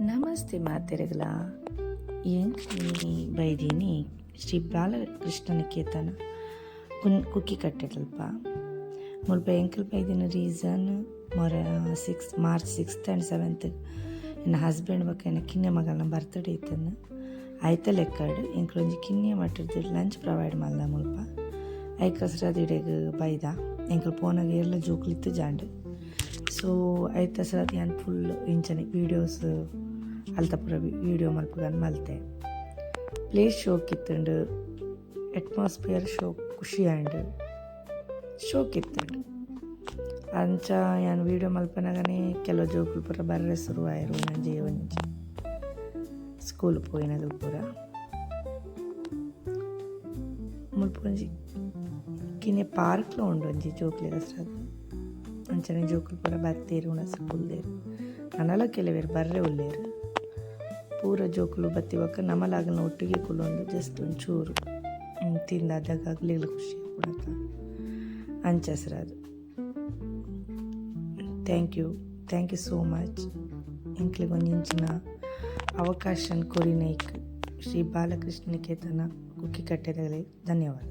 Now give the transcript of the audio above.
ನಮಸ್ತೆ ಮಾತೆರೆಗಳ ಎಂಕ್ಲಿ ಬೈದೀನಿ ಶ್ರೀ ಬಾಲಕೃಷ್ಣ ನಿಕೇತನ ಕುಕ್ಕಿ ಕಟ್ಟೆಟಲ್ಪ ಮುಲ್ಪ ಎಂಕಲ್ ಬೈದಿನ reason ಮೊರ March 6th and 7th ನನ್ನ ಹಸ್ಬೆಂಡ್ ಬಗ್ಗೆ ಕಿನ್ನೆ ಮಗಳನ್ನ ಬರ್ತ್ಡೇ ಇತ್ತನ್ನು ಆಯ್ತ ಲೆಕ್ಕಡು ಎಂಕ್ಲೊಂಜಿ ಕಿನ್ನೆ ಮಟ್ಟದ ಲಂಚ್ ಪ್ರೊವೈಡ್ ಮಲ್ದ ಮುಲ್ಪ ಐಕಸ್ರದ್ ಇಡೆಗ್ ಬೈದ ಎಂಕಲ್ ಪೋನಾಗ ಎಲ್ಲ ಜೋಕ್ಲಿತ್ತು ಜಾಂಡ್ ಸೊ ಐತ ಸರದಿ ನಾನು ಫುಲ್ ಇಂಚನೆ ವೀಡಿಯೋಸ್ ಅಲ್ತಪುರ ವೀಡಿಯೋ ಮಲ್ಪಗನ್ ಮಲ್ತೆ ಪ್ಲೇಸ್ ಶೋಕ್ ಇತ್ತಂಡು ಅಟ್ಮಾಸ್ಫಿಯರ್ ಶೋಕ್ ಖುಷಿ ಆಂಡ್ ಶೋಕ್ ಇತ್ತಂಡು ಅಂಚ ನಾನು ವೀಡಿಯೋ ಮಲ್ಪನಾಗನೇ ಕೆಲವು ಜೋಕುಲು ಪೂರ ಬರ್ರೆ ಶುರುವಾಯರು ನಂಜಿ ಒಂಜಿ ಸ್ಕೂಲ್ ಪೋಯಿನದು ಪೂರ ಮುಲ್ಪ ಒಂಜಿ ಕಿನ್ನೆ ಪಾರ್ಕ್ಲ ಉಂಡು ಒಂಜಿ ಜೋಕ್ಲೆಗ್ ಹೆಸ್ರದು ಅಂಚನೆ ಜೋಕುಲು ಪೂರ ಬತ್ತೇರು ಉಣಸ ಕುಲ್ದೇರು ನನಲ ಕೆಲವೇರು ಬರ್ರೆ ಉಲ್ಲೇರು ಪೂರ ಜೋಕುಲು ಬತ್ತಿವಕ್ಕ ನಮಲಾಗಲ್ನ ಒಟ್ಟಿಗೆ ಕುಲೊಂದು ಜಸ್ಟ್ ಒಂಚೂರು ತಿಂದಾದಾಗ ಆಗ್ಲಿಲ್ಲ ಖುಷಿ ಕೊಡಕ ಅಂಚ ಹೆಸ್ರದು. Thank you so much. ಎಂಕ್ಲಿಗೆ ಒಂದು ಇಂಚಿನ ಅವಕಾಶ ಕೊರಿನೈಕ್ ಶ್ರೀ ಬಾಲಕೃಷ್ಣ ನಿಕೇತನ ಕುಕ್ಕಿ ಕಟ್ಟೆಗಳಿಗೆ ಧನ್ಯವಾದ.